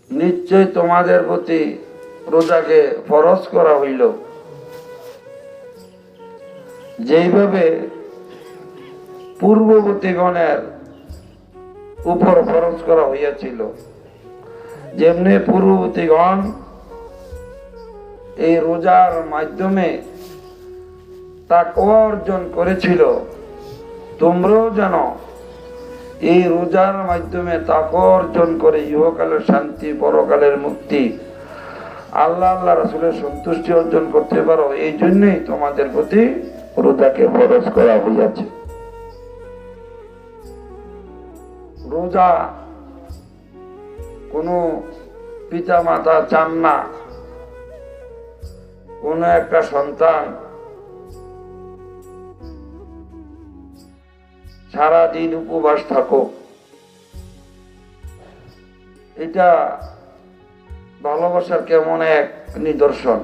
নিশ্চয় তোমাদের প্রতি রোজাকে ফরজ করা হইল, যেইভাবে পূর্ববর্তীগণের উপর ফরজ করা হইয়াছিল। যেমনি পূর্ববর্তীগণ এই রোজার মাধ্যমে তাকওয়া অর্জন করেছিল, তোমরাও যেন এই রোজার মাধ্যমে তাকওয়া অর্জন করে ইহকালের শান্তি, পরকালের মুক্তি, আল্লাহ রাসূলের সন্তুষ্টি অর্জন করতে পারো। এই জন্যই তোমাদের প্রতি রোজাকে ফরজ করা হইয়াছে। রোজা কোনো পিতা মাতা চান না কোন একটা সন্তান সারাদিন উপবাস থাকো। এটা ভালোবাসার কেমন এক নিদর্শন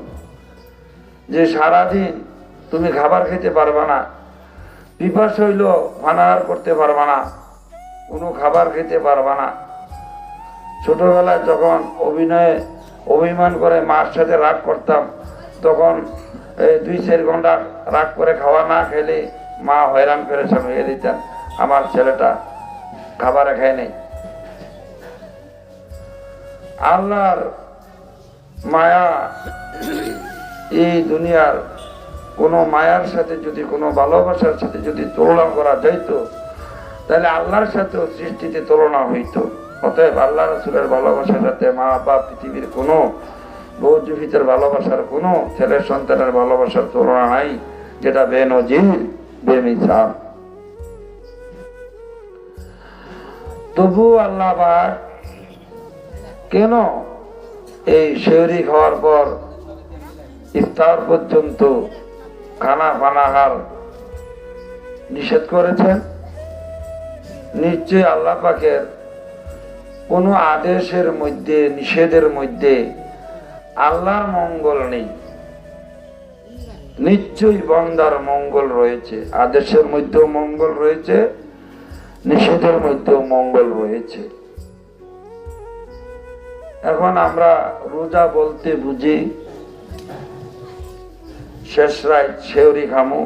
যে সারাদিন তুমি খাবার খেতে পারবা না, পিপাস হইল পানাহার করতে পারবা না, কোনো খাবার খেতে পারবা না। ছোটবেলায় যখন অভিমান করে মার সাথে রাগ করতাম, তখন 2-4 ঘন্টা রাগ করে খাওয়া না খেলে মা হয়রান করে সামিয়ে দিতেন, আমার ছেলেটা খাবারে খায় নেই। আল্লাহর মায়া এই দুনিয়ার কোনো মায়ার সাথে যদি, কোনো ভালোবাসার সাথে যদি তুলনা করা যাইতো, তাহলে আল্লাহর সাথেও সৃষ্টিতে তুলনা হইতো। অতএব আল্লাহ রাসূলের ভালোবাসার সাথে মা বাপ, পৃথিবীর কোনো বৌজুফিতের ভালোবাসার, কোনো ছেলের সন্তানের ভালোবাসার তুলনা নাই, যেটা বেনজির, বেমিসাল। তবু আল্লাহ পাক কেন এই সেহরি খাওয়ার পর ইফতার পর্যন্ত খানা পানাহার নিষেধ করেছেন? নিশ্চয় আল্লাহ পাকের কোন আদেশের মধ্যে, নিষেধের মধ্যে আল্লাহর মঙ্গল নেই। নিশ্চয়ই বান্দার মঙ্গল রয়েছে। আদেশের মধ্যেও মঙ্গল রয়েছে, নিষেধের মধ্যেও মঙ্গল রয়েছে। এখন আমরা রোজা বলতে বুঝি শেষ রাত সেহরি খামু,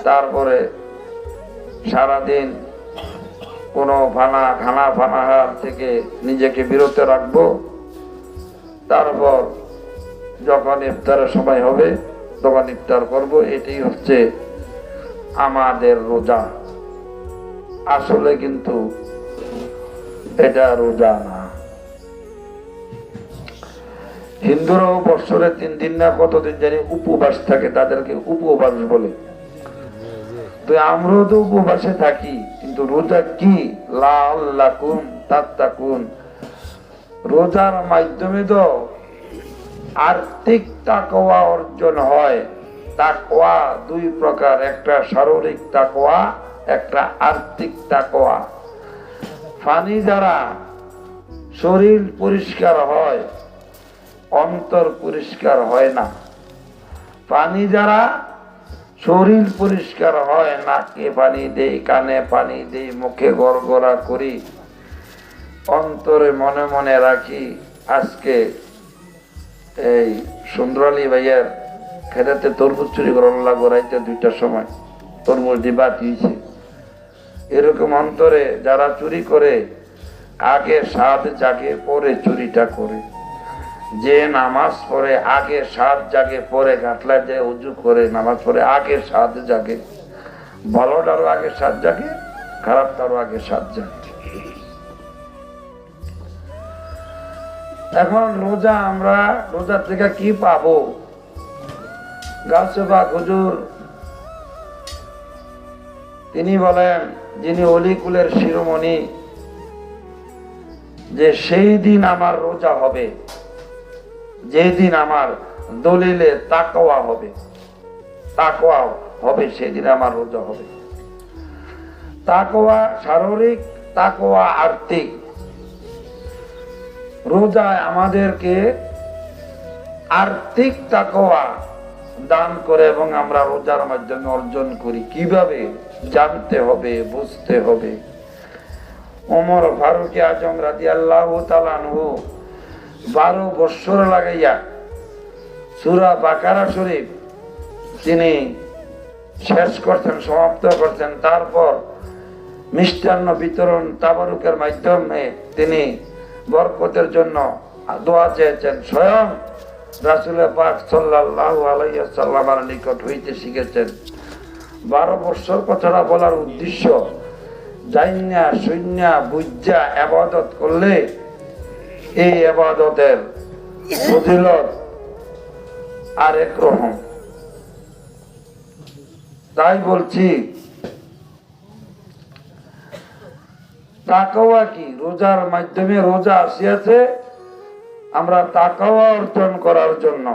তারপরে সারাদিন কোনো খানা পানাহার থেকে নিজেকে বিরত রাখবো, তারপর যখন ইফতারের সময় হবে তখন ইফতার করব। এটাই হচ্ছে আমাদের রোজা। আসলে কিন্তু এটা রোজা না। হিন্দুরাও বছরে 3 দিন না কতদিন জানি উপবাস থাকে, তাদেরকে উপবাস বলে। তো আমরাও তো উপবাসে থাকি, কিন্তু রোজা কি? লাআল্লাকুম তাত্তাকুন। রোজার মাধ্যমে তো আর্থিক তাকওয়া অর্জন হয়। তাকওয়া 2 প্রকার, একটা শারীরিক তাকওয়া, একটা আর্থিক তাকওয়া। পানি দ্বারা শরীর পরিষ্কার হয়, অন্তর পরিষ্কার হয় না। পানি দ্বারা শরীর পরিষ্কার হয়, নাকে পানি দেই, কানে পানি দেই, মুখে গড়গড়া করি, অন্তরে মনে মনে রাখি আজকে এই সুন্দরালী ভাইয়ের খেতে তরমুজ চুরি করার লাগবো রাইতে 2টার সময়, তরমুজ দিবা দিয়েছে। এরকম অন্তরে যারা চুরি করে, আগে স্বাদ জাগে পরে চুরিটা করে। যে নামাজ পড়ে আগে স্বাদ জাগে পরে ঘাটলা যে উজু করে নামাজ পড়ে, আগে স্বাদ জাগে। ভালোটারও আগে স্বাদ জাগে, খারাপটারও আগে স্বাদ জাগে। এখন রোজা, আমরা রোজা থেকে কি পাবো? গাউসে পাক হুজুর তিনি বলেন, যিনি অলিকুলের শিরোমণি, যে সেই দিন আমার রোজা হবে যেদিন আমার দলিলে তাকওয়া হবে, তাকওয়া হবে, সেদিন আমার রোজা হবে। তাকওয়া শারীরিক, তাকওয়া আর্থিক। রোজায় আমাদেরকে আর্থিক তাকওয়া দান করে এবং আমরা রোজার মাধ্যমে অর্জন করি। কিভাবে? জানতে হবে, বুঝতে হবে। ওমর ফারুক আজম রাদিয়াল্লাহু তাআলা আনহু 12 বছর লাগাইয়া সূরা বাকারা শরীফ তিনি শেষ করছেন, সমাপ্ত করছেন। তারপর মিষ্টান্ন বিতরণ তাবারুকের মাধ্যমে তিনি বরকতের জন্য দোয়া চেয়েছেন। স্বয়ং রাসূল পাক সাল্লাল্লাহু আলাইহি ওয়াসাল্লামের নিকট হইতে শিখেছেন। 12 বছর কথাটা বলার উদ্দেশ্য, জাইন্না শুন্না বুঝা ইবাদত করলে এই ইবাদতের ফজিলত আরেক রকম। তাই বলছি, তাকওয়া কি? রোজার মাধ্যমে রোজা আসিয়াছে আমরা তাকওয়া অর্জন করার জন্য।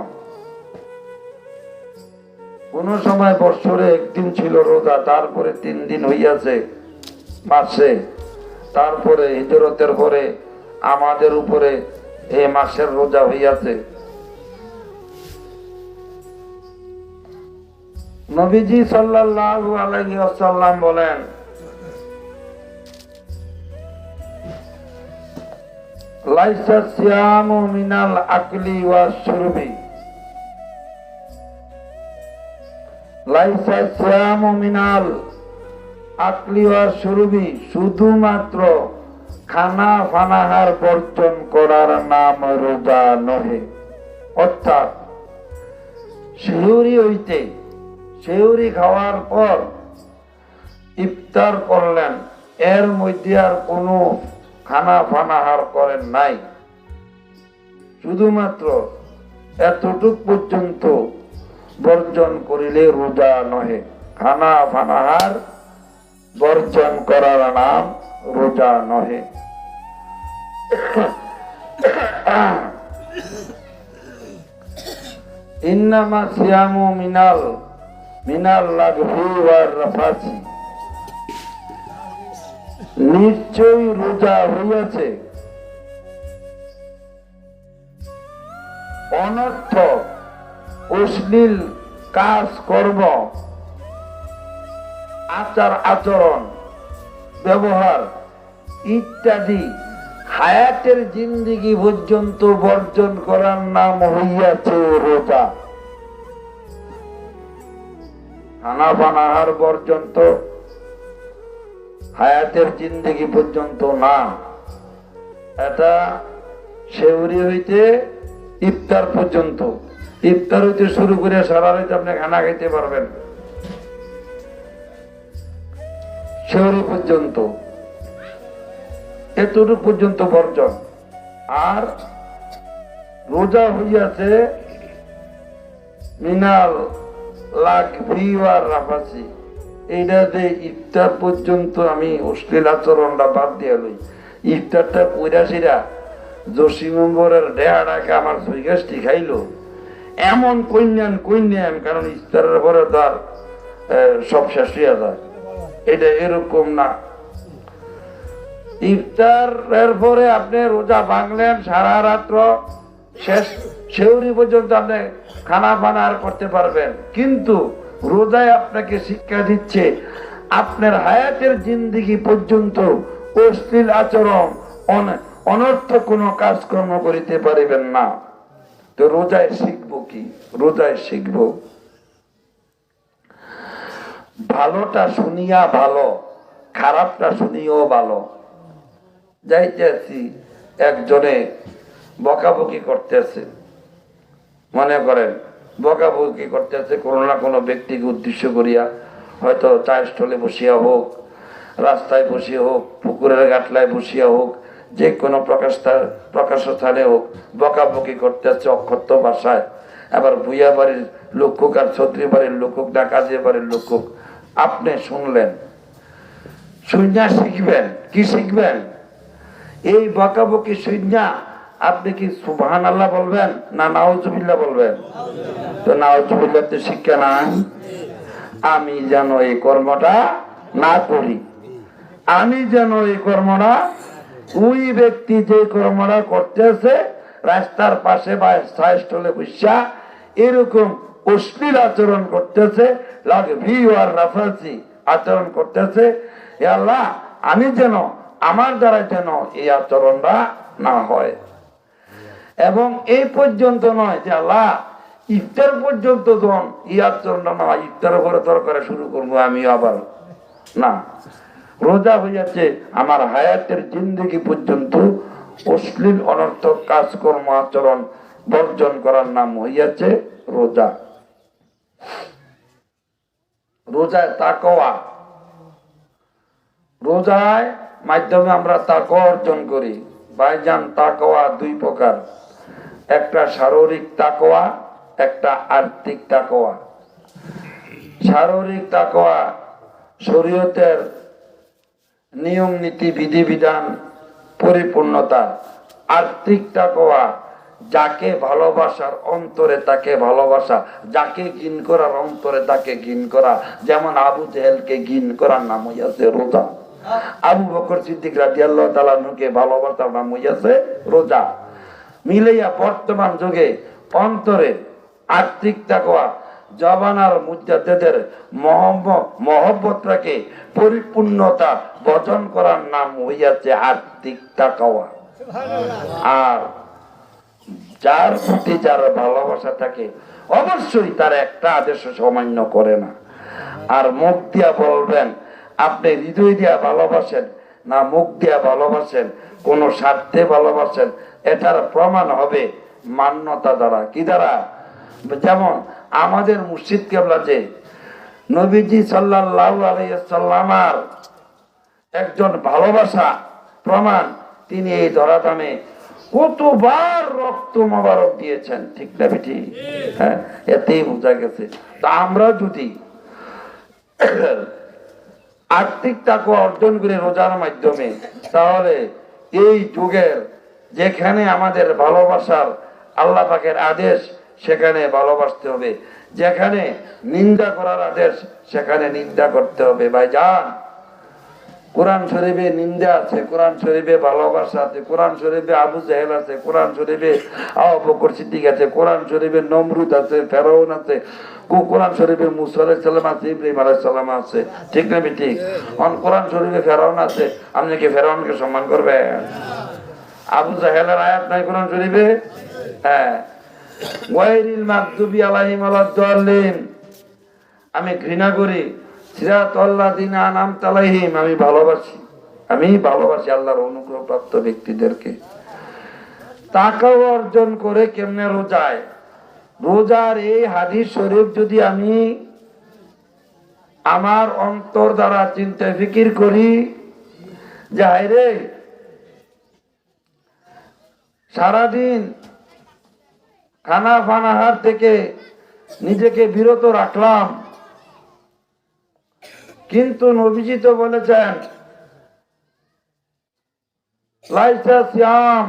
কোন সময় বছরে একদিন ছিল রোজা, তারপরে 3 দিন হইয়াছে মাসে, তারপরে হিজরতের পরে আমাদের উপরে এই মাসের রোজা হইয়াছে। নবীজি সাল্লাল্লাহু আলাইহি ওয়াসাল্লাম বলেন, লাইসা সিয়ামু মিনাল আকলি ওয়াস শুরবি, লাইসা সিয়ামু মিনাল আকলি ওয়াস শুরবি, শুধুমাত্র খানা ফানাহার বর্জন করার নাম রোজা নহে। অর্থাৎ সেহরি হইতে, সেহরি খাওয়ার পর ইফতার করলেন, এর মধ্যে আর কোনো খানা ফানাহার করেন নাই, শুধুমাত্র এতটুক পর্যন্ত বর্জন করিলে রোজা নহে। খানা ফানাহার বর্জন করার নাম রোজা নহে। ইন্নামা সিয়ামু মিনাল লাগহি ওয়ার রাফাসি, নিশ্চয়ই রোজা হইয়াছে অনর্থক অশ্লীল কাজ কর্ম, আচার আচরণ, ব্যবহার ইত্যাদি হায়াতের জিন্দেগি পর্যন্ত বর্জন করার নাম হইয়াছে রোজা। খানা পানাহার বর্জন তো হায়াতের জিন্দেগি পর্যন্ত না, এটা সেহরি হইতে ইফতার পর্যন্ত। ইফতার হইতে শুরু করে সারা রাত আপনি খানা খাইতে পারবেন, সেহরি পর্যন্ত, এতটুকু পর্যন্ত বর্জন। আর রোজা হইয়াছে মিনাল লাগভি ওয়ার রাফাসি, এইটা যে ইফতার পর্যন্ত আমি অশ্লীল আচরণটা বাদ দিয়ে লই। ইফতারটা পৈরাশিরা জসিম নম্বরের ডেহাটাকে আমার সুইগাছটি খাইলো, এমন কন্যান, কারণ ইফতারের পরে তার সব শেষ হইয়া যায়, এটা এরকম না। ইফতারের পরে আপনি রোজা ভাঙলেন, সারা রাত্র শেষ সেহরি পর্যন্ত আপনি খানা পানাহার করতে পারবেন, কিন্তু রোজায় আপনাকে শিক্ষা দিচ্ছে আপনার হায়াতের জিন্দেগি পর্যন্ত অশ্লীল আচরণ, অনর্থক কোনো কাজকর্ম করিতে পারিবেন না। তো রোজায় শিখবো কি? রোজায় শিখবো ভালোটা শুনিয়া ভালো, খারাপটা শুনিও ভালো। যাইতেছি একজনে বকাবকি করতেছে, মনে করেন বকাবকি করতেছে কোনো না কোনো ব্যক্তিকে উদ্দেশ্য করিয়া, হয়তো চায়ের স্টলে বসিয়া হোক, রাস্তায় বসিয়া হোক, পুকুরের গাটলায় বসিয়া হোক, যে কোনো প্রকাশ স্থানে হোক, বকাবকি করতেছে অক্ষত ভাষায়। আবার ভুইয়া বাড়ির লোক হোক, আর ছত্রী বাড়ির লোক হোক, না কাজে বাড়ির লোক হোক, আপনি শুনলেন, শুনিয়া শিখবেন। কি শিখবেন? এই বকাবকি শুনিয়া আপনি কি সুবহানাল্লাহ বলবেন না নাউজুবিল্লাহ বলবেন? তো নাউজুবিল্লাহ তো শিক্ষা নাই। আমি যেন এই কর্মটা না করি, আমি যেন এই কর্মটা, ওই ব্যক্তি যে কর্মটা করতেছে রাস্তার পাশে বা চায়ের স্টলে বসা এরকম অশ্লীল আচরণ করতেছে, লাগভি ওয়ার রাফাসি আচরণ করতেছে, হে আল্লাহ আমি যেন আমার দ্বারা যেন এই আচরণটা না হয়। এবং এই পর্যন্ত নয় যে আল্লাহ ইফতার পর্যন্ত যখন এই আচরণটা না হয়, ইফতারের পরে তরকারি শুরু করবো আমি আবার না। রোজা হইয়াছে আমার হায়াতের জিন্দগি পর্যন্ত অশ্লীল অনর্থক কাজকর্ম আচরণ বর্জন করার নাম হইয়াছে রোজা। রোজায় তাকওয়া, রোজায় মাধ্যমে আমরা তাকওয়া অর্জন করি। ভাইজান, তাকওয়া দুই প্রকার, একটা শারীরিক তাকওয়া, একটা আর্থিক তাকওয়া। শারীরিক তাকওয়া শরীয়তের নিয়ম নীতি বিধিবিধান পরিপূর্ণতা। আর্থিক তাকওয়া যাকে ভালোবাসার অন্তরে তাকে ভালোবাসা, যাকে ঘিন করার অন্তরে তাকে ঘিন করা। যেমন আবু জেহেলকে ঘিন করার নাম হইয়াছে রোজা, আবু বকর সিদ্দিক রাদিয়াল্লাহু তাআলা আনহুকে ভালোবাসার নাম হইয়াছে রোজা। মিলাইয়া বর্তমান যুগে অন্তরে আর্থিক তাকওয়া জবানার মুজাদ্দিদের মহব্বতটাকে পরিপূর্ণতা বর্জন করার নাম হইয়াছে আর্থিক তাকওয়া। আর যার প্রতি যার ভালোবাসা থাকে অবশ্যই তার একটা আদেশ অমান্য করে না। আর মুখ দিয়া বলবেন আপনি হৃদয় দিয়া ভালোবাসেন না মুখ দিয়া ভালোবাসেন, কোন স্বার্থে ভালোবাসেন, এটার প্রমাণ হবে মান্যতা দ্বারা। কি দ্বারা? যেমন আমাদের মুর্শিদ কেবলা যে নবীজি সাল্লাল্লাহু আলাইহি সাল্লামের একজন ভালোবাসা প্রমাণ, তিনি এই ধরাধামে কতবার রক্ত মোবারক দিয়েছেন, ঠিক না বেটি? হ্যাঁ, এতেই বোঝা গেছে। তা আমরা যদি আর্থিক তাকওয়া অর্জন করে রোজার মাধ্যমে, তাহলে এই যুগের যেখানে আমাদের ভালোবাসার আল্লাহ পাকের আদেশ সেখানে ভালোবাসতে হবে, যেখানে নিন্দা করার আদেশ সেখানে নিন্দা করতে হবে। ভাইজান, কোরআন শরীফে নিন্দা আছে, কোরআন শরীফে ভালোবাসা আছে, কোরআন শরীফে আবু জেহেল আছে, কোরআন শরীফে আবু বকর সিদ্দিক আছে, কোরআন শরীফে নমরুদ আছে, ফেরাউন আছে, কোরআন শরীফে মুসা আলাইহিস সালাম আছে, ইব্রাহিম আলাইহিস সালাম আছে, ঠিক না ঠিক? কোরআন শরীফে ফেরাউন আছে, আপনি কি ফেরাউনকে সম্মান করবেন? আবু জেহেলের আয়াত নাই কোরআন শরীফে? হ্যাঁ, ওয়াইরিল মাগদুবি আলাইহিম ওয়ালাদ-দাল্লিন আমি ঘৃণা করি, সিরাতাল্লাযিনা আনআমতা আলাইহিম আমি ভালোবাসি আল্লাহর অনুগ্রহপ্রাপ্ত ব্যক্তিদেরকে। তাকওয়া অর্জন করে কেমনে রোজায়? রোজার এই হাদিস শরীফ যদি আমি আমার অন্তর দ্বারা চিন্তা ফিকির করি যে হায়রে সারাদিন খানা পানাহার থেকে নিজেকে বিরত রাখলাম, কিন্তু নবীজি তো বলেছেন লাইসা সিয়াম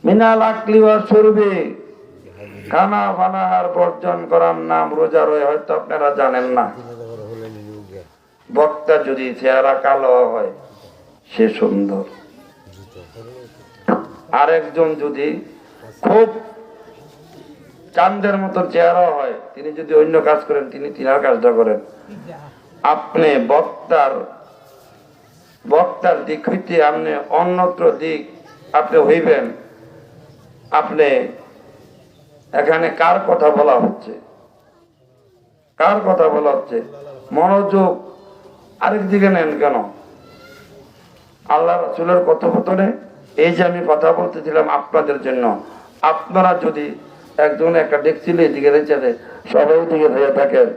মিনাল আকলি ওয়া শুরবি, খানা পানাহার বর্জন করার নাম রোজা রয়ে। হয়তো আপনারা জানেন না, বক্তা যদি চেহারা কালো হয় সে সুন্দর, আরেকজন যদি খুব চাঁদের মতো চেহারা হয়, তিনি যদি অন্য কাজ করেন তিনি তিনার কাজটা করেন। আপনি বক্তার দিক হইতে আপনি অন্যত্র দিক আপনি হইবেন। আপনি এখানে কার কথা বলা হচ্ছে? কার কথা বলা হচ্ছে? মনোযোগ আরেক দিকে নেন কেন? আল্লাহ রাসূলের কথোপকথনে এই যে আমি কথা বলতেছিলাম আপনাদের জন্য, আপনারা যদি একজন একটা দেখছিল এদিকে রেখে সবাই দিকে হয়ে থাকেন,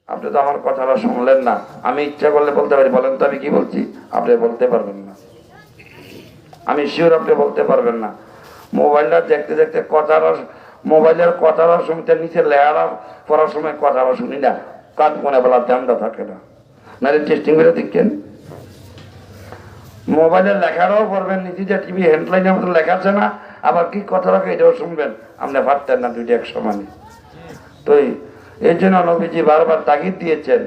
আপনি তো আমার কথাটা শুনলেন না। আমি ইচ্ছা করলে বলতে পারি, বলেন তো আমি কি বলছি? আপনি বলতে পারবেন না, আমি শিওর আপনি বলতে পারবেন না। মোবাইলটা দেখতে দেখতে কথাটা, মোবাইলের কথাটা শুনতে নিচে লেয়ারা পড়ার সময় কথাটা শুনি না, কান কোনে বেলা ধ্যানটা থাকে না, নাহলে টেস্টিং করে দেখেন। মোবাইলের লেখাটাও পড়বেন, নিচে যে টিভি হ্যান্ডলাইনের মতো লেখা আছে না, আবার কি কথা রাখে এটাও শুনবেন, আপনি পারতেন না দুইটা এক সমানে। তো এই জন্য নবীজি বারবার তাগিদ দিয়েছেন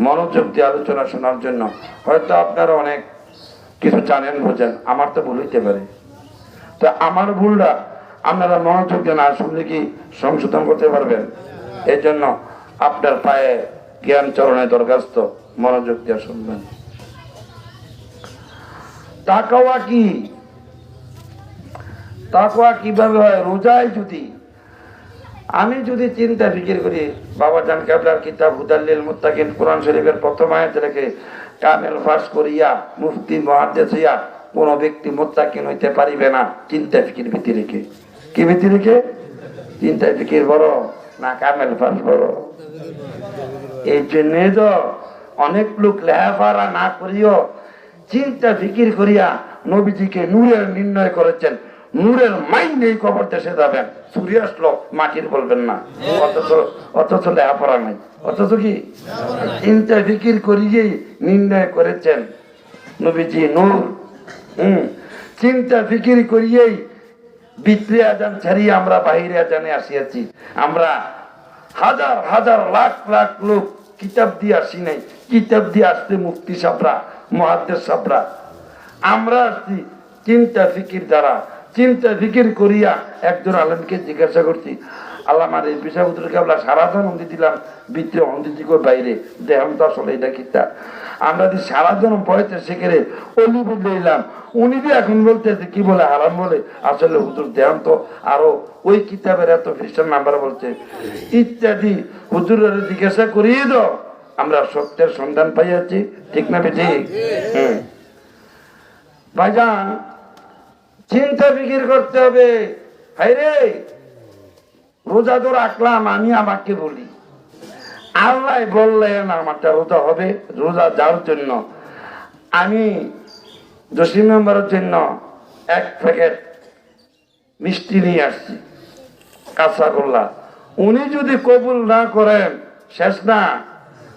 মনোযোগ দিয়ে আলোচনা শোনার জন্য। হয়তো আপনারা অনেক কিছু জানেন বোঝেন, আমার তো ভুল হইতে পারে, তো আমার ভুলটা আপনারা মনোযোগ দিয়ে না শুনলে কি সংশোধন করতে পারবেন? এই জন্য আপনার পায়ে জ্ঞান চরণে দরখাস্ত, মনোযোগ দিয়ে শুনবেন। তাকওয়া কি? তাকওয়া কিভাবে হয়? রোজায় যদি আমি যদি চিন্তা ফিকির করি, বাবা জান কেবলার কিতাব হুদাল্লিল মুত্তাকিন কোরআন শরীফের প্রথম আয়াত রেখে কামেল ফাঁস করিয়া মুফতি মুহাদ্দিস হইয়া কোন ব্যক্তি মুত্তাকিন হইতে পারিবে না চিন্তা ফিকির ভীতি রেখে। কি ভীতি রেখে? চিন্তা ফিকির বড় না কামেল ফাঁস বড়? এই জন্য তো অনেক লোক লেহাপড়া না করিও চিন্তা ফিকির করিয়া নবীজিকে নূরের নির্ণয় করেছেন। নূরের মাইন নেই, কবর দেশে যাবেন, সূর্য আসলো মাটির বলবেন না, অথচ লেহাপড়া নাই, অথচ কি চিন্তা ফিকির করিয়েই নির্ণয় করেছেন নবীজি নূর। চিন্তা ফিকির করিয়েই ভিতরে আজান ছাড়িয়ে আমরা বাহিরে আজানে আসিয়াছি। আমরা হাজার হাজার লাখ লাখ লোক কিতাব দিয়ে আসি নাই, কিতাব দিয়ে আসছে মুফতি সাহরা, মুহাদ্দিস সাহরা। আমরা আসছি চিন্তা ফিকির দ্বারা। চিন্তা ফিকির করিয়া একজন আলেমকে জিজ্ঞাসা করছি, আল্লাহ আমার এই পেশা উত্তরকে আমরা সারাজন হন্দি দিলাম, ভিতরে হন্দি দিকে বাইরে দেহাম তো আসলে এটা কিতা। আমরা যদি সারাজন বয়তে সেখানে অলি বললাম, উনি যে এখন বলতেছে কি বলে হারাম বলে, আসলে হুজুর দেহাম তো আরো ওই কিতাবের এত খ্রিস্টান নাম্বার বলছে ইত্যাদি। হুজুরের জিজ্ঞাসা করিয়ে দাও, আমরা সত্যের সন্ধান পাইয়াছি। ঠিক না বেঠি? ভাইজান চিন্তা ফিকির করতে হবে। হাই রে, রোজা তো রাখলাম, আমি আমাকে বলি আল্লাহ বললেন আমারটা রোজা হবে। রোজা যাওয়ার জন্য আমি জসিম মেম্বারের জন্য এক প্যাকেট মিষ্টি নিয়ে আসছি, কাঁচাগোল্লা। উনি যদি কবুল না করেন শেষ না,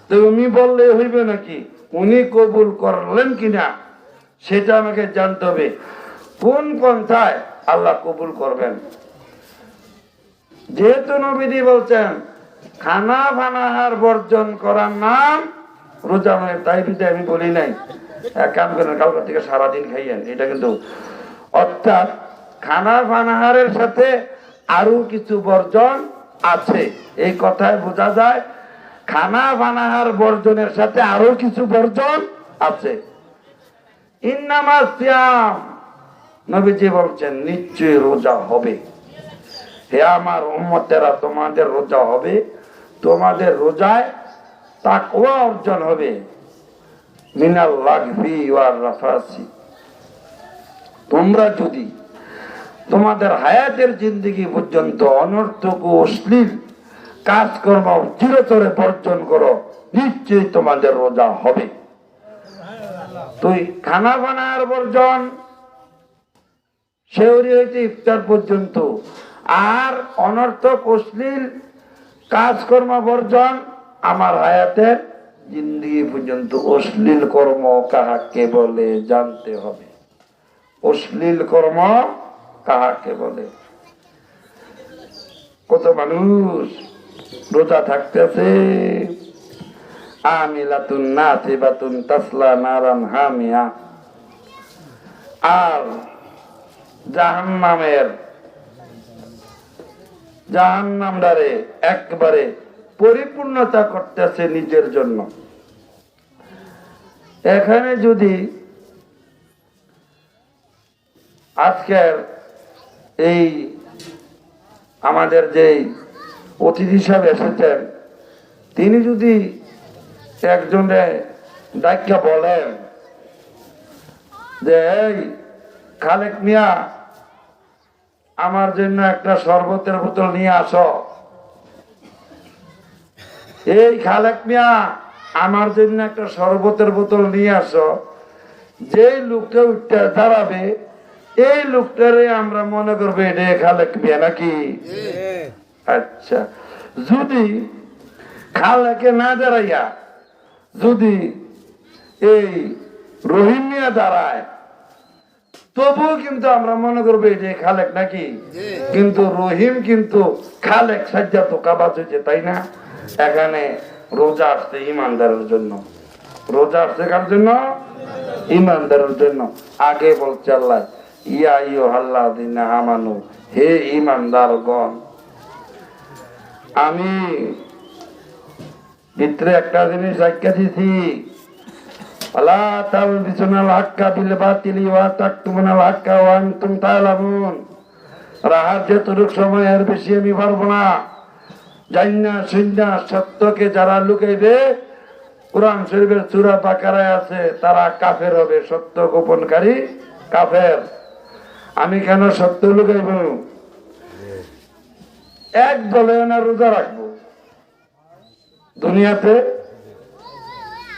তো উনি বললে হইবে নাকি? উনি কবুল করলেন কিনা সেটা আমাকে জানতে হবে, কোন পন্থায় আল্লাহ কবুল করবেন। যেহেতু নবীজি বলছেন খানা ফানাহার বর্জন করার নাম রোজা নয়, তাই বিধে আমি বলি নাই এক কাম করেন কালকে থেকে সারাদিন খাইয়েন, এটা কিন্তু অর্থাৎ খানা ফানাহারের সাথে আরো কিছু বর্জন আছে। এই কথায় বোঝা যায় খানা ফানাহার বর্জনের সাথে আরো কিছু বর্জন আছে। ইন্নামাস সিয়াম, নবীজি বলছেন নিশ্চয়ই রোজা হবে। হে আমার উম্মতেরা, তোমাদের রোজা হবে, তোমাদের রোজায় তাকওয়া অর্জন হবে। মিনাল লাগবি ওয়ার রাফাসি, তোমরা যদি তোমাদের হায়াতের জিন্দেগি পর্যন্ত অনর্থক ও অশ্লীল কাজকর্ম চিরতরে বর্জন করো, নিশ্চয়ই তোমাদের রোজা হবে। তুই খানা বানার বর্জন সেহরি হইতে ইফতার পর্যন্ত, আর অনর্থক অশ্লীল কাজকর্ম বর্জন আমার হায়াতের জিন্দেগি পর্যন্ত। অশ্লীল কর্ম কাহাকে বলে জানতে হবে। অশ্লীল কর্ম কাহাকে বলে? কত মানুষ রোজা থাকতেছে, আমিলাতুন নাসিবাতুন তাসলা নারান হামিয়া, আর জাহান্নামদারে একবারে পরিপূর্ণতা করতেছে নিজের জন্য। এখানে যদি আজকের এই আমাদের যে অতিথি সাহেব এসেছেন, তিনি যদি একজনে ডাক্কা বলেন যে এই খালেক মিয়া আমার জন্য একটা শরবতের বোতল নিয়ে আসো, এই খালেক মিয়া আমার জন্য একটা শরবতের বোতল নিয়ে আসো, যে লোকটা উঠতে দাঁড়াবে এই লোকটারে আমরা মনে করবো এটা খালেক মিয়া নাকি? আচ্ছা, যদি খালেকে না দাঁড়াইয়া যদি এই রহিম মিয়া দাঁড়ায়, তবুও কিন্তু আমরা মনে করবো এটা খালেক নাকি? কিন্তু রহিম কিন্তু খালেক সাজ্জা তো কাবাজ হয়েছে, তাই না? এখানে রোজা আসছে ইমানদারের জন্য। রোজা আসছে কার জন্য? ইমানদারের জন্য। আগে বলছে আল্লাহ ইয়া আইয়ুহাল্লাযীনা আমানু, হে ইমানদারগণ। আমি ভিতরে একটা জিনিস আজ্ঞা দিছি, আলা তালবিসুনাল হাক্কা বিল বাতিলি ওয়া তাকতুমুনাল হাক্কা ওয়া আনতুম তা'লামুন। রাহাত যতটুক সময় আর বেশি আমি পারবো না। জান্না সুন্না সত্যকে যারা লুকাইবে, কোরআন শরীফের সূরা বাকারায় আছে, তারা কাফের হবে, সত্য গোপনকারী কাফের। আমি কেন সত্য লুকাইব? এক দলে না রোজা রাখবো। দুনিয়াতে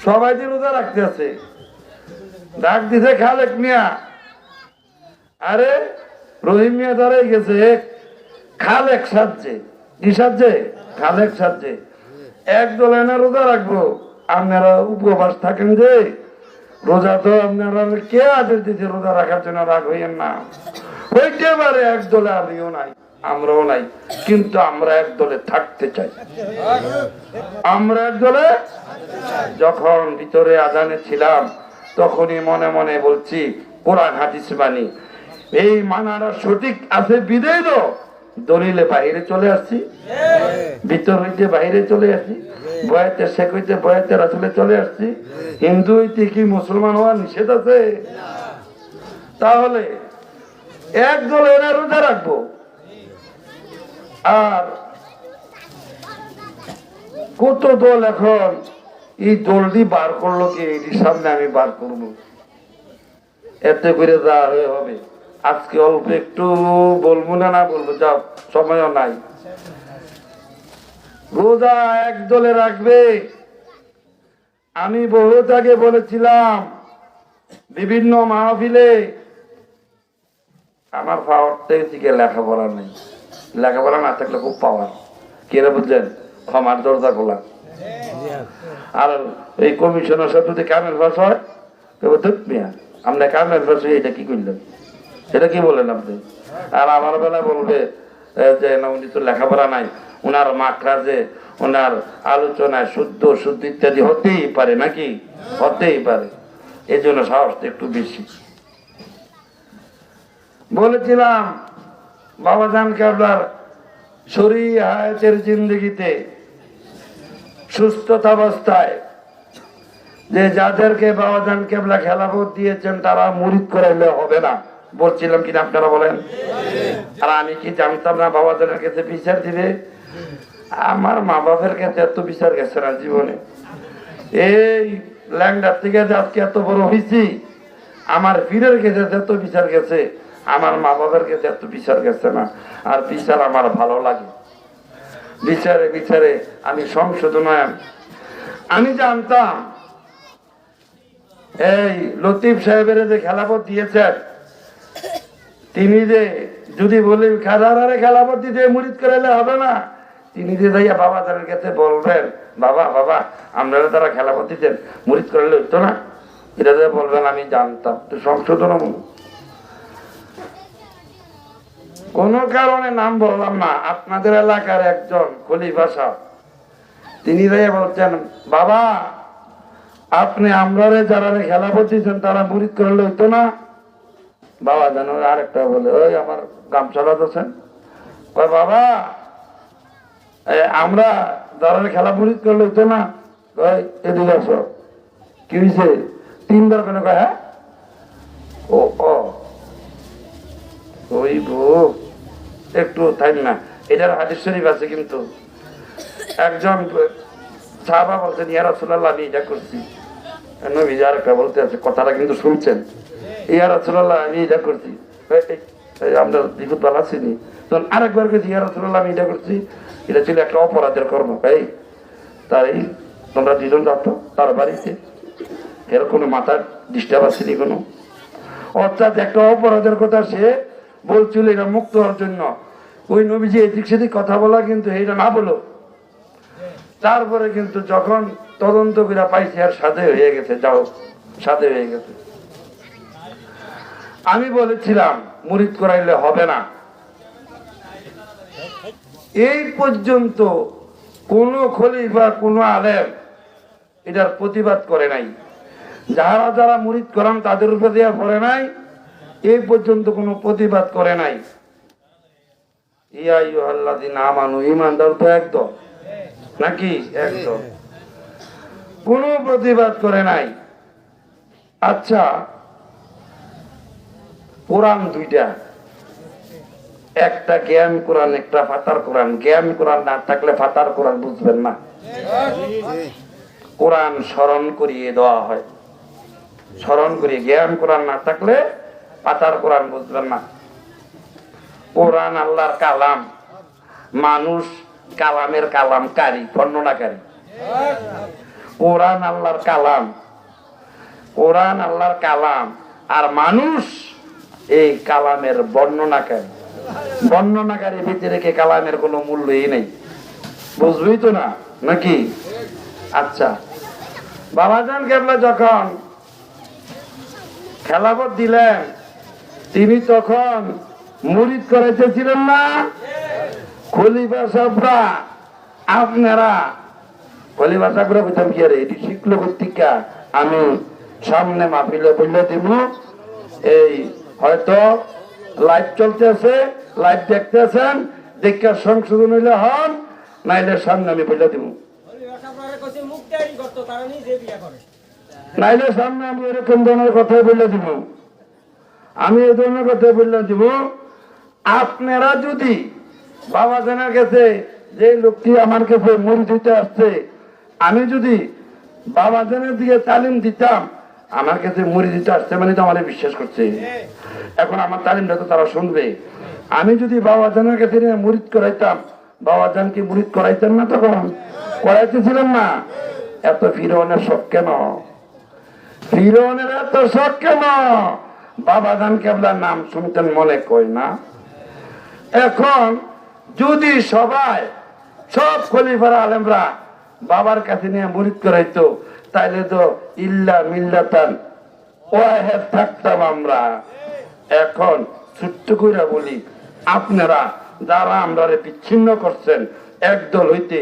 সবাই যে রোজা রাখতে আছে, ডাক দিছে খালেক মিয়া, আরে রহিম মিয়া দাঁড়াই গেছে খালেক সাজছে। কি সাজছে? খালেক সাজছে। এক দলে না রোজা রাখবো। আপনারা উপবাস থাকেন যে, রোজা তো আপনারা কে আদেশ দিচ্ছে রোজা রাখার জন্য? রাগ হইয়েন না। হইতে পারে এক দলে আমিও নাই, আমরাও নাই, কিন্তু আমরা এক দলে থাকতে চাই। আমরা এক দলে। যখন ভিতরে আজানে ছিলাম তখনই মনে মনে বলছি কোরআন হাদিস মানি। এই মানাটা সঠিক আছে বিদেই তো দলিলে বাহিরে চলে আসছি, ভিতর হইতে বাহিরে চলে আসছি, বয়াতে শেখ হইতে বয়াতে রাসূলে চলে আসছি। হিন্দু হইতে কি মুসলমান হওয়া নিষেধ আছে? তাহলে এক দলে এরা রোজা রাখবো। আর কত দল এখন এই দলটি বার করলো, কি এটির সামনে আমি বার করব, এতে করে যা হবে। আজকে অল্প একটু বলবো না, না বলবো, যা সময়ও নাই। রোজা এক দলে রাখবে। আমি বহুত আগে বলেছিলাম বিভিন্ন মাহফিলে, আমার পাওয়ার থেকে লেখাপড়া নেই। লেখাপড়া না থাকলে খুব পাওয়ার। কেরা বুঝলেন? ক্ষমার দরজা খোলা। আর এই কমিশনের সাথে যদি কামের ফাঁস হয়, মিয়া আমরা কামের ফাঁস হয়ে এটা কি করলেন, এটা কি বলেন আপনি? আর আমার বেলা বলবে যে না, উনি তো লেখাপড়া নাই, উনার মাখরাজে ওনার আলোচনায় শুদ্ধ শুদ্ধ ইত্যাদি হতেই পারে, নাকি? হতেই পারে। এই জন্য সাহসটা একটু বেশি। বলেছিলাম বাবাজান কেবলার শরীর হায়াতের জিন্দগিতে সুস্থতা অবস্থায় যে যাদেরকে বাবাজান কেবলা খেলাফত দিয়েছেন তারা মুরিদ করাইলে হবে না, বলছিলাম কিনা আপনারা বলেন? আর আমি কি জানতাম না বাবাজানের কাছে বিচার দিবে? আমার মা বাপের কাছে এত বিচার গেছে না জীবনে। এই ল্যাংডার থেকে আজকে এত বড় হয়েছি, আমার পীরের কাছে এত বিচার গেছে, আমার মা বাবার কাছে এত বিচার গেছে না। আর বিচার আমার ভালো লাগে। বিচারে বিচারে আমি সংশোধন। আমি জানতাম এই লতিফ সাহেবের যে খেলাফত দিয়েছেন, তিনি যে যদি বলি খাজারে খেলাফত দিতে মুরিদ করাইলে হবে না, তিনি যে যাইয়া বাবাজানের কাছে বলবেন, বাবা বাবা আপনারা তারা খেলাফত দিতেন, মুরিদ করাইলে হইতো না, এটা যে বলবেন আমি জানতাম। তো সংশোধন কোন কারণে নাম বললাম না, আপনাদের এলাকার একজন খলিফা সাহেব, তিনি বলছেন বাবা আপনি আমরা যারা খেলাফত দিয়েছেন তারা মুরিদ করলে হইতো না? বাবা জানো আরেকটা বলে, ওই আমার গামছালা দোছেন, বাবা আমরা যারা খেলা মুরিদ করলে হইতো না? ওই এদিকে আসো, কি হয়েছে? তিনবার কেন কয়? হ্যাঁ ও ওই বউ একটু থাইম না, এটার হাদিস শরীফ আছে। কিন্তু একজন সাহাবা বলছেন ইয়া রাসূলুল্লাহ আমি এটা করছি। নবী আরেকটা বলতে আছে, কথাটা কিন্তু শুনছেন, ইয়া রাসূলুল্লাহ আমি এটা করছি, আমরা বিপদ বালা চিনি। তখন আরেকবার কেছি ইয়া রাসূলুল্লাহ আমি এটা করছি, এটা ছিল একটা অপরাধের কর্ম। এই তাই তোমরা দুজন যাতো তার বাড়িতে, এর কোনো মাথার ডিস্টার্ব আসেনি কোনো? অর্থাৎ একটা অপরাধের কথা সে বলছিল, এটা মুক্ত হওয়ার জন্য। ওই নবীজি এদিক সেদিক কথা বলা কিন্তু এটা না বলো। তারপরে কিন্তু যখন তদন্ত করে পাইছি আর সাথে হয়ে গেছে, যাও সাথে হয়ে গেছে। আমি বলেছিলাম মুরিদ করাইলে হবে না। এই পর্যন্ত কোন খলিফা কোন আলেম এটার প্রতিবাদ করে নাই। যারা যারা মুরিদ করান তাদের উপরে দেওয়া পড়ে নাই, এই পর্যন্ত কোনো প্রতিবাদ করে নাই। ইয়া আইয়ুহাল্লাযীনা আমানু, ঈমানদার তো একদম নাকি? একদম কোনো প্রতিবাদ করে নাই। আচ্ছা, কোরআন দুইটা, একটা জ্ঞান কোরআন, একটা ফাতার কোরআন। জ্ঞান কোরআন না থাকলে ফাতার কোরআন বুঝবেন না। কোরআন স্মরণ করিয়ে দেওয়া হয়, স্মরণ করিয়ে। জ্ঞান কোরআন না থাকলে পাতার কোরআন বুঝবেন না। কোরআন আল্লাহর কালাম, মানুষ কালামের কালামকারী, বর্ণনাকারী। কোরআন আল্লাহর কালাম, কোরআন আল্লাহর কালাম, আর মানুষ এই কালামের বর্ণনাকারী। বর্ণনাকারী ভিতরে কে কালামের কোনো মূল্যই নেই, বুঝবি তো না নাকি? আচ্ছা, বাবাজান কেবলা যখন খেলাফত দিলেন, তিনি তখন মুরিদ করাইতেছিলেন না? খলিফা সাহেবরা, আপনারা খলিফা সাহেবরা বুঝলাম কি আরে এটি শিখলো কর্তিকা, আমি সামনে মাহফিলে বললে দিব, এই হয়তো লাইভ চলতেছে, লাইভ দেখতেছেন, দেখে সংশোধন হইলে হন, নাইলে সামনে আমি বললে দিব, নাইলে সামনে আমি এরকম ধরনের কথা বললে দিব, আমি এই ধরনের কথা বললে দিব। আপনারা যদি বাবাজানের কাছে, যে লোকটি আমার কাছে মুরিদ হইতে আসছে, আমি যদি বাবাজানের দিকে তালিম দিতাম, আমার কাছে মুরিদ দিতে আসছে মানে তো আমার বিশ্বাস করছে, এখন আমার তালিমটা তো তারা শুনবে। আমি যদি বাবাজানের কাছে মুরিদ করাইতাম, বাবাজানকে মুরিদ করাইতেন না, তখন করাইতেছিলেন না। এত ফিরৌনের শখ কেন? ফিরৌনের এত শখ কেন? বাবাজান কেবলার নাম শুনতেন মনে কই না? এখন যদি সবাই, সব খলিফারা আলেমরা বাবার কাছে নিয়ে মুরিদ করাইতো, তাইলে তো ইল্লা মিল্লাতান ওয়াহিদ থাকতাম আমরা। এখন ছোট্ট কইরা বলি, আপনারা যারা আমরা বিচ্ছিন্ন করছেন, একদল হইতে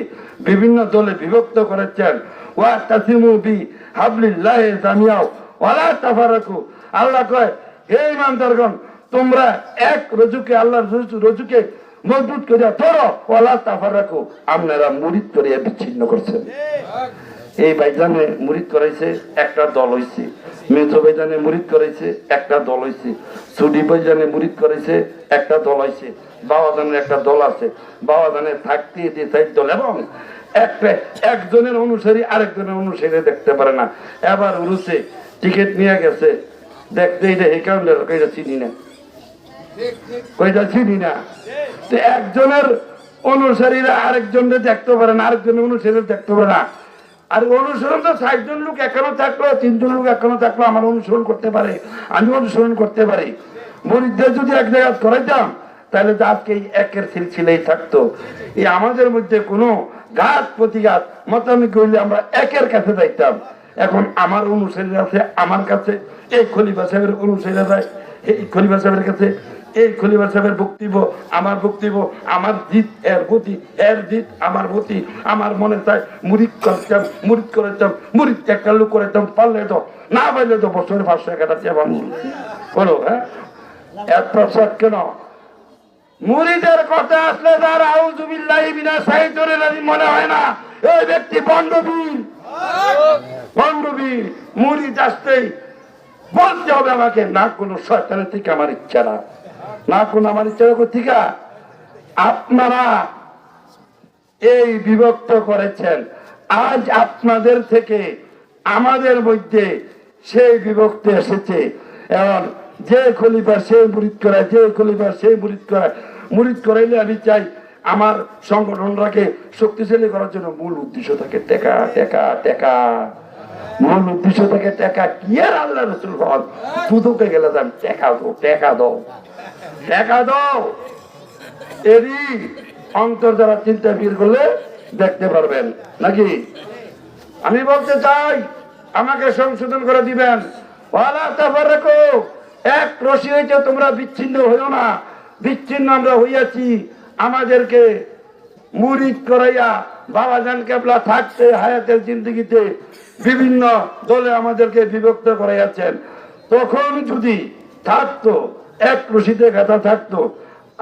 বিভিন্ন দলে বিভক্ত করেছেন, ওয়া তাসিমু বি হাবলিল্লাহি জামিআও ওয়ালা তাফারাকু। আল্লাহ কয়, হে ইমানদারগণ, তোমরা এক রজুকে, আল্লাহর রজুকে মজবুত করিয়া ধরো, ওয়ালা তাফারাকু। আপনারা মুরিদ করিয়া বিচ্ছিন্ন করছেন। এই ভাইজানে মুরিদ করাইছে, একটা দল হইছে। মেজো ভাইজানে মুরিদ করাইছে, একটা দল হইছে। সুডি ভাইজানে মুরিদ করাইছে, একটা দল হইছে। বাবাজানের একটা দল আছে, বাবাজানের থাকতে চাই দল, এবং একটা একজনের অনুসারী আরেকজনের অনুসারী দেখতে পারে না। এবার উরুসে টিকিট নিয়ে গেছে দেখতে, এটা এই কারণে কইটা চিনি না, কইটা চিনি না। তো একজনের অনুসারীরা আরেকজনকে দেখতে পারে না, আরেকজনের অনুসারী দেখতে পারে না। আর অনুসরণ তো 60 জন লোক এখনো থাকলো, 3 জন লোক এখনো থাকলো, আমার অনুসরণ করতে পারে, আমি অনুসরণ করতে পারি। মুরিদদের যদি এক জায়গায় করাইতাম, তাহলে তো আজকে একের সিলসিলাই থাকতো। এই আমাদের মধ্যে কোনো ঘাত প্রতিঘাত মতামত করলে আমরা একের কাছে যাইতাম। এখন আমার অনুসারী আছে আমার কাছে, এই খলিফা সাহেবের অনুসারী যায় এই খলিফা সাহেবের কাছে, এই খলিফা সাহেবের বক্তব্য আমার বক্তব্য, আমার জিত এর গতি, এর জিত আমার গতি। আমার মনে চায় মুরিদ করতাম, মুরিদ করেতাম, মুরিদ একটা লোক করেতাম, পারলে তো, না পারলে তো বছরে 500 টাকা চেয়ে বলো। হ্যাঁ, এত শখ কেন? মুরিদের কথা আসলে তার আউযুবিল্লাহি মিনাশ শাইতানির রাজিম মনে হয় না, এই ব্যক্তি বন্ডবীর, বন্ডবীর। মুরিদ আসতেই বলতে হবে আমাকে, না কোনো শয়তানের থেকে আমার ইচ্ছা না, না কোনো আমার ইচ্ছা থেকে। আপনারা এই বিভক্ত করেছেন, আজ আপনাদের থেকে আমাদের মধ্যে সেই বিভক্তি এসেছে। এবং যে খলিফা সে মুরিদ করায়, যে খলিফা সে মুরিদ করায়। মুরিদ করাইলে আমি চাই আমার সংগঠনটাকে শক্তিশালী করার জন্য মূল উদ্দেশ্য থাকে টেকা, টেকা, টেকা। মূল উদ্দেশ্য থাকে টেকা। কি আর আল্লাহ রাসূল হন, দুদকে গেলে যান টেকা দাও, টেকা দাও, টেকা দাও। এরই অন্তর যারা চিন্তা ফির করলে দেখতে পারবেন নাকি? আমি বলতে চাই, আমাকে সংশোধন করে দিবেন। ওয়ালা তাফারাকু, এক রশি হইতে তোমরা বিচ্ছিন্ন হইও না। বিচ্ছিন্ন আমরা হইয়াছি, আমাদেরকে মুরিদ করাইয়া বাবাজান কেবলা থাকতে হায়াতের জিন্দগিতে বিভিন্ন দলে আমাদেরকে বিভক্ত করাইয়াছেন। তখন যদি থাকতো, এক রশিতে গাঁথা থাকতো,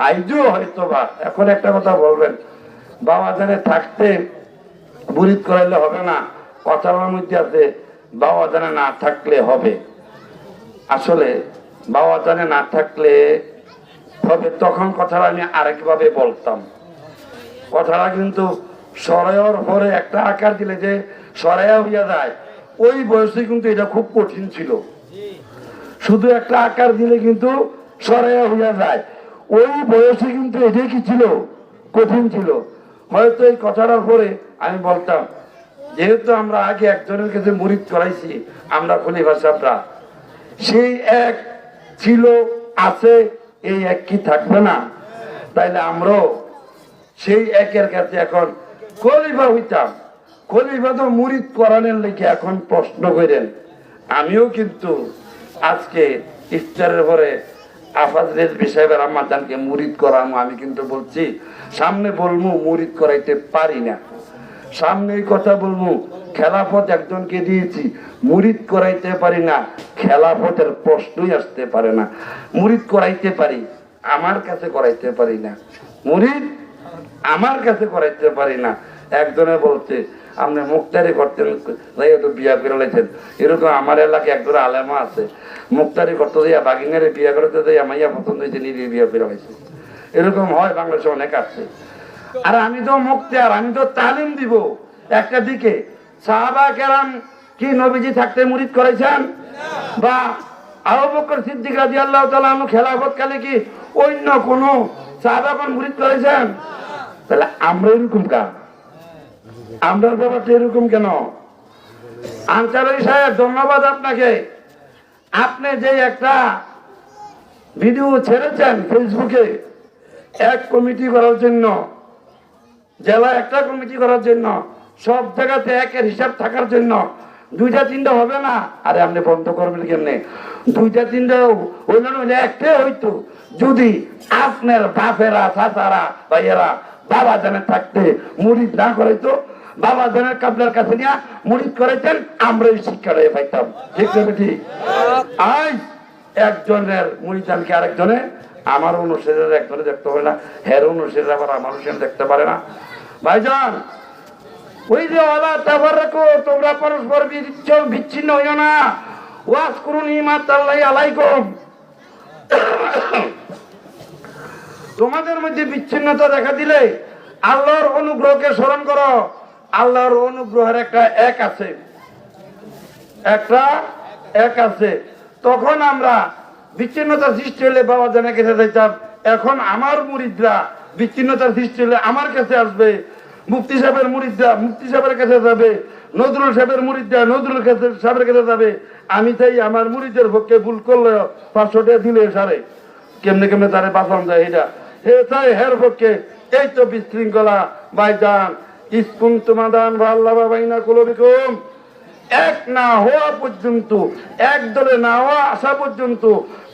আইজও হয়তো বা। এখন একটা কথা বলবেন, বাবাজানে থাকতে মুরিদ করাইলে হবে না, কথার মধ্যে আছে বাবাজানে না থাকলে হবে। আসলে বাবা জানে না থাকলে হবে তখন কথাটা আমি আরেকভাবে বলতাম। কথাটা কিন্তু সরাইয়ার পরে একটা আকার দিলে যে সরাইয়া হইয়া যায়, ওই বয়সে কিন্তু এটা খুব কঠিন ছিল। শুধু একটা আকার দিলে কিন্তু সরাইয়া হইয়া যায়, ওই বয়সে কিন্তু এটাই কি ছিল, কঠিন ছিল। হয়তো এই কথাটার পরে আমি বলতাম, যেহেতু আমরা আগে একজনের কাছে মুরিদ করাইছি, আমরা খলিফা সাহেবরা, সেই এক ছিল, আছে, এই এক কি থাকবে না? তাইলে আমরাও সেই একের কাছে এখন খলিফা হইতাম। খলিফা তো মুরিদ করানোর লেগে এখন প্রশ্ন করেন। আমিও কিন্তু আজকে ইফতারের পরে আফাজের সাহেবের আম্মা জানকে মুরিদ করামো, আমি কিন্তু বলছি সামনে বলবো মুরিদ করাইতে পারি না, সামনে এই কথা বলবো খেলাফত একজনকে দিয়েছি, মুরিদ করাইতে পারি না, খেলাফতের প্রশ্নই আসতে পারে না। মুরিদ করাইতে পারি, আমার কাছে করাইতে পারি না, মুরিদ আমার কাছে করাইতে পারি না। একজনে বলছে আপনি মুক্তারি করতেন, তো বিয়া করে লাইছেন। এরকম আমার এলাকায় একজন আলেমা আছে, মুক্তারি করতে যাইয়া বাগিনারে বিয়া করতে যাইয়া মাইয়া পছন্দ হয়েছে, নিজে বিয়া করে হয়েছে। এরকম হয় বাংলাদেশে অনেক আছে। আর আমি তো মুক্তিয়ার, আমি তো তালিম দিব। একটা দিকে সাহাবা কেরাম কি নবীজি থাকতে মুরিদ করেছেন? বা আবু বকর সিদ্দিক রাদিয়াল্লাহু তাআলা আনহু খেলাফত কালে কি অন্য কোন সাহাবাগণ মুরিদ করেছেন? তাহলে আমরা এরকম কা, আমরা ব্যাপারটা এরকম কেন? আনসারী সাহেব ধন্যবাদ আপনাকে। আপনি যে একটা ভিডিও ছেড়েছেন ফেসবুকে, এক কমিটি করার জন্য, জেলা একটা কমিটি করার জন্য, সব জায়গাতে একের হিসাব থাকার জন্য, দুইটা তিনটা হবে না। আরে আপনি বন্ধ করবেন কেমনে? দুইটা তিনটা হইল না, একটাই হইতো। যদি আপনার বাপেরা, চাচারা, ভাইয়েরা বাবা জানের থাকতে মুরিদ না করাইতো, বাবা জানের কাবলার কাছে নিয়ে মুরিদ করাইতেন, আমরা এই শিক্ষাটাই পাইতাম। ঠিক না? ঠিক। আজ একজনের মুরিদানকে আরেকজনে, আমার অনুসারীরা একজনে দেখতে পারে না, হের অনুসারীরা আবার আমার অনুসারী দেখতে পারে না। ভাইজান, ওই যে ওয়ালা তাবারাকু, তোমরা পরস্পর বিচ্ছিন্ন হইও না। ওয়াজ করুন নিমাতাল্লাহি আলাইকুম। তোমাদের মধ্যে বিচ্ছিন্নতা দেখা দিলে আল্লাহর অনুগ্রহকে স্মরণ করো। আল্লাহর অনুগ্রহের একটা এক আছে, একটা এক আছে। তখন আমরা বিচ্ছিন্নতার সৃষ্টি হলে বাবা জানের কাছে যাইতাম, এখন আমার মুরিদরা বিচ্ছিন্নতার সৃষ্টি হলে আমার কাছে আসবে। মুফতি সাহেবের মুরিদরা মুফতি সাহেবের কাছে যাবে, নজরুল সাহেবের মুরিদরা নজরুল সাহেবের কাছে যাবে। আমি চাই আমার মুরিদের পক্ষে ভুল করলে 500 টাকা দিলে সারে কেমনে কেমনে তারে বাঁচানো যায়, এটা হে চাই হের পক্ষে। এই তো বিশৃঙ্খলা। ভাইজান, ইসকুন তোমাদান ভাল্লা বাইনা কুলবিকুম, এক না হওয়া পর্যন্ত, এক দলে না হওয়া আসা পর্যন্ত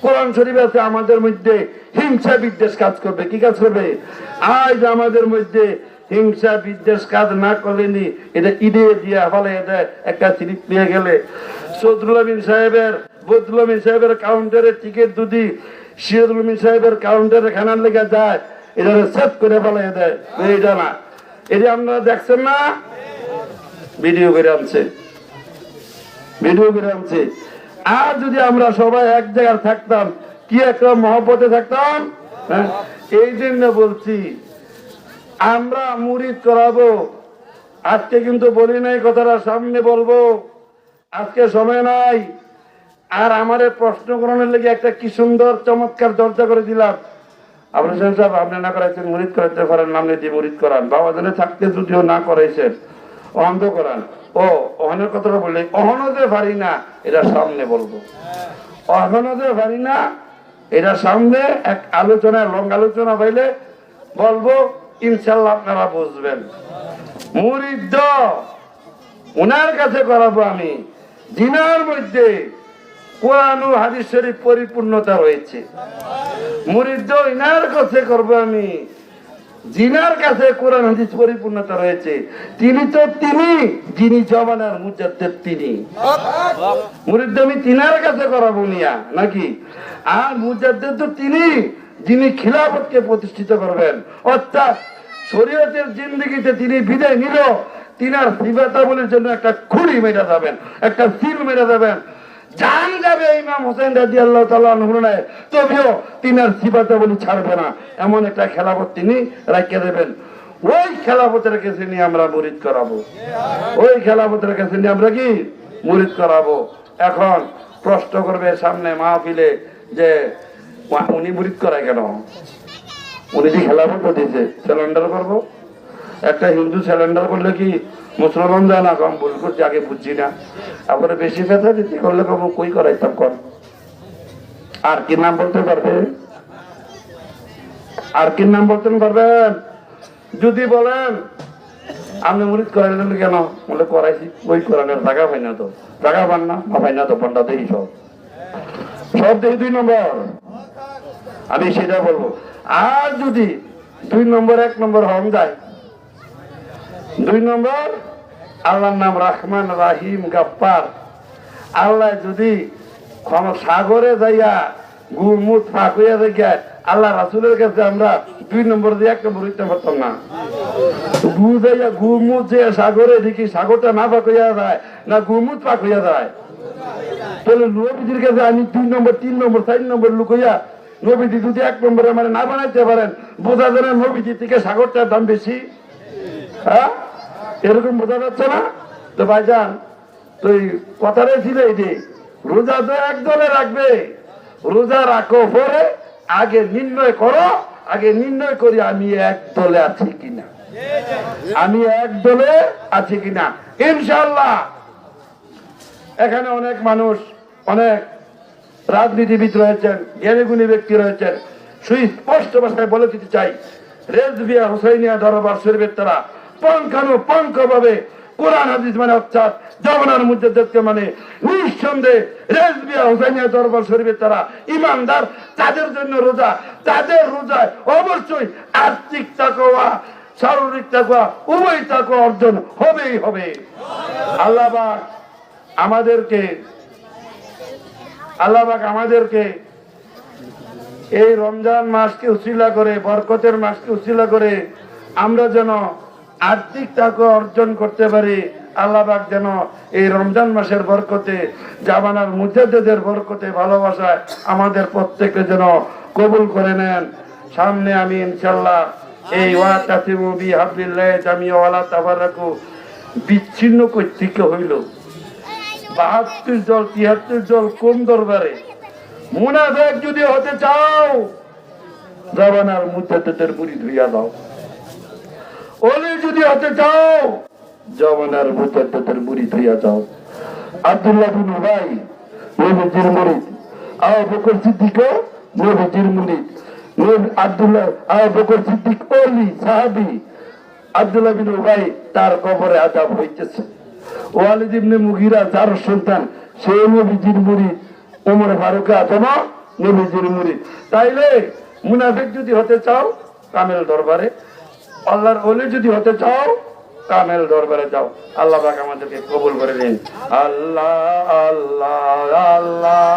কোরআন শরীফ আছে আমাদের মধ্যে হিংসা বিদ্বেষ কাজ করবে। কি কাজ করবে? আজ আমাদের মধ্যে হিংসা বিদ্বেষ কাজ না করলেনি, এটা ইডে দিয়া ফলে এটা একটা স্লিপ পেয়ে গেলে সদরুল আমিন সাহেবের, বদরুল আমিন সাহেবের কাউন্টারে টিকিট যদি সিরাজুল আমিন সাহেবের কাউন্টারে খানার লেগে যায়, এটা সেট করে ফেলে দেয়। এটা না, এটা আপনারা দেখছেন না, ভিডিও করে আনছে, ভিডিও করে আনছে। আর যদি আমরা সবাই এক জায়গায় থাকতাম, কি একটা মহব্বতে থাকতাম। হ্যাঁ, এই জন্য বলছি আমরা মুরিদ করাবো। আজকে কিন্তু বলি নাই কথাটা, সামনে বলবো, আজকে সময় নাই। আর আমার প্রশ্ন করানোর লেগে একটা কি সুন্দর চমৎকার দরজা করে দিলাম। আপনার সাহেব, আপনি না করাইছেন মুরিদ করাইতে পারেন, নাম দিয়ে মুরিদ করান। বাবা জানে থাকতে যদিও না করাইছেন, অন্ধ করান। ও অহনের কথাটা বললে, অহনদে পারি না, এটা সামনে বলবো। অহনদে পারি না, এটা সামনে এক আলোচনা, লং আলোচনা পাইলে বলবো, ইনশাল্লাহ আপনারা বুঝবেন। মুরিদ উনার কাছে করাবো আমি, জিনার মধ্যে কোরআন ও হাদিস শরীফ পরিপূর্ণতা রয়েছে। মুরিদ ইনার কাছে করবো আমি, জিনার কাছে কোরআন হাদিস পরিপূর্ণতা রয়েছে। তিনি তো তিনি, যিনি জমানার মুজাদ্দিদ তিনি। মুরিদ আমি তিনার কাছে করাবো নিয়া নাকি? আর মুজাদ্দিদ তো তিনি, যিনি খিলাফতকে প্রতিষ্ঠিত করবেন। অর্থাৎ শরীয়তের জিন্দেগিতে তিনি বিদায় নিল, তিনার সিফাতাবলীর জন্য একটা খুঁড়ি মেরে যাবেন, একটা সিল মেরে যাবেন। জান যাবে ইমাম হোসেন রাদিয়াল্লাহু তাআলা আনহু নাই, তবেও তিনার সিফাতাবলী ছাড়বে না, এমন একটা খেলাফত তিনি রাখিয়ে দেবেন। ওই খেলাফতের কাছে নিয়ে আমরা মুরিদ করাবো, ওই খেলাফতের কাছে নিয়ে আমরা কি মুরিদ করাবো। এখন প্রশ্ন করবে সামনে মাহফিলে যে উনি মুরিদ করায় কেন? উনি যে খেলাফত দিয়েছে, স্যালেন্ডার করবো। একটা হিন্দু স্যালেন্ডার করলে কি মুসলমান যায় না? কম ভুল করছে, আগে বুঝছি না, তারপরে বেশি ফেতা দিতে করলে কম কই করাইতাম কর। আর কি নাম বলতে পারবে? আর কি নাম বলতে পারবেন? যদি বলেন আপনি মুরিদ করাইলেন কেন, বলে করাইছি, ওই কোরআনের জায়গা পাই না তো, জায়গা পান না, পাই না তো, পন্ডা দেখি সব সব দেখি 2 নম্বর, আমি সেটা বলবো। আর যদি 2 নম্বর 1 নম্বর হন যায়, 2 নম্বর আল্লাহর নাম রহমান রাহিম গাফফার, আল্লাহ যদি সাগরে যাইয়া গুমুত ফাঁক হইয়া যায়, আল্লাহ রাসূলের কাছে আমরা 2 নম্বর দিয়ে 1 নম্বর হইতে পারতাম না। বুঝাইয়া গুমুত যে সাগরে দেখি সাগরটা না ফাঁক হইয়া যায় না গুমুত ফাঁক হইয়া যায়, তাহলে নবীজির কাছে আমি 2 নম্বর 3 নম্বর 4 নম্বর লুক হইয়া নবীজি যদি 1 নম্বরে মানে না বানাইতে পারেন, বোঝা যায় না নবীজি থেকে সাগরটার দাম বেশি। হ্যাঁ, এরকম বোঝা যাচ্ছে না? তো ভাইজান, তো কথাটা ছিল এই যে রোজা তো একদলে রাখবে, রোজা রাখো পরে আগে নির্ণয় করো, আগে নির্ণয় করি আমি এক দলে আছি কিনা, আমি এক দলে আছি কিনা। ইনশাআল্লাহ এখানে অনেক মানুষ, অনেক রাজনীতিবিদ রয়েছেন, জ্ঞানীগুণী ব্যক্তি রয়েছেন, সুস্পষ্ট ভাষায় বলে দিতে চাই, রেজবিয়া হুসাইনিয়া দরবার শরীফের তারা পঙ্খানুপঙ্খ ভাবে কোরআন হাদিস মানে অর্থাৎ জমানার মুজাদ্দিদকে মানে নিঃসন্দেহে রেজবিয়া হুসাইনিয়া দরবার শরীফের তারা ইমানদার, তাদের জন্য রোজা, তাদের রোজায় অবশ্যই আর্থিক তাকওয়া, শারীরিক তাকওয়া, উভয় তাকওয়া অর্জন হবেই হবে। আল্লাহ পাক আমাদেরকে এই রমজান মাসকে উসিলা করে, বরকতের মাসকে উসিলা করে আমরা যেন আর্থিক তাকওয়া অর্জন করতে পারি। আল্লাহ পাক যেন এই রমজান মাসের বরকতে, জামানার মুজাদ্দিদের বরকতে, ভালোবাসায় আমাদের প্রত্যেককে যেন কবুল করে নেন। সামনে আমি ইনশাআল্লাহ এই ওয়াতাসিমু বিহাবলিল্লাহি জামিআ ওয়ালা তাফাররাকু বিচ্ছিন্ন কর্তৃক হইল 72 দল 73 দল কোন দরবারে? মুনাফিক যদি হতে চাও জামানার মুজাদ্দিদের মুরিদ হইয়া দাও, ওলি যদি হতে চাও জামানার মুজাদ্দিদের মুরিদ হইয়া যাও। আব্দুল্লাহ বিন উবাই নবীজির মুরিদ, আবু বকর সিদ্দিক নবীজির মুরিদ, আবু বকর সিদ্দিক ওলি সাহাবী, আব্দুল্লাহ বিন উবাই তার কবরে আযাব হইতেছে। ওয়ালিদ ইবনে মুগীরা যার সন্তান, সে নবীজির মুরিদ, ওমর ফারুক আযম নবীজির মুরিদ। তাইলে মুনাফিক যদি হতে চাও কামেল দরবারে, আল্লাহর ওলি যদি হতে চাও কামেল দরবারে যাও। আল্লাহ পাক আমাদেরকে কবুল করে নিন। আল্লাহ আল্লাহ আল্লাহ।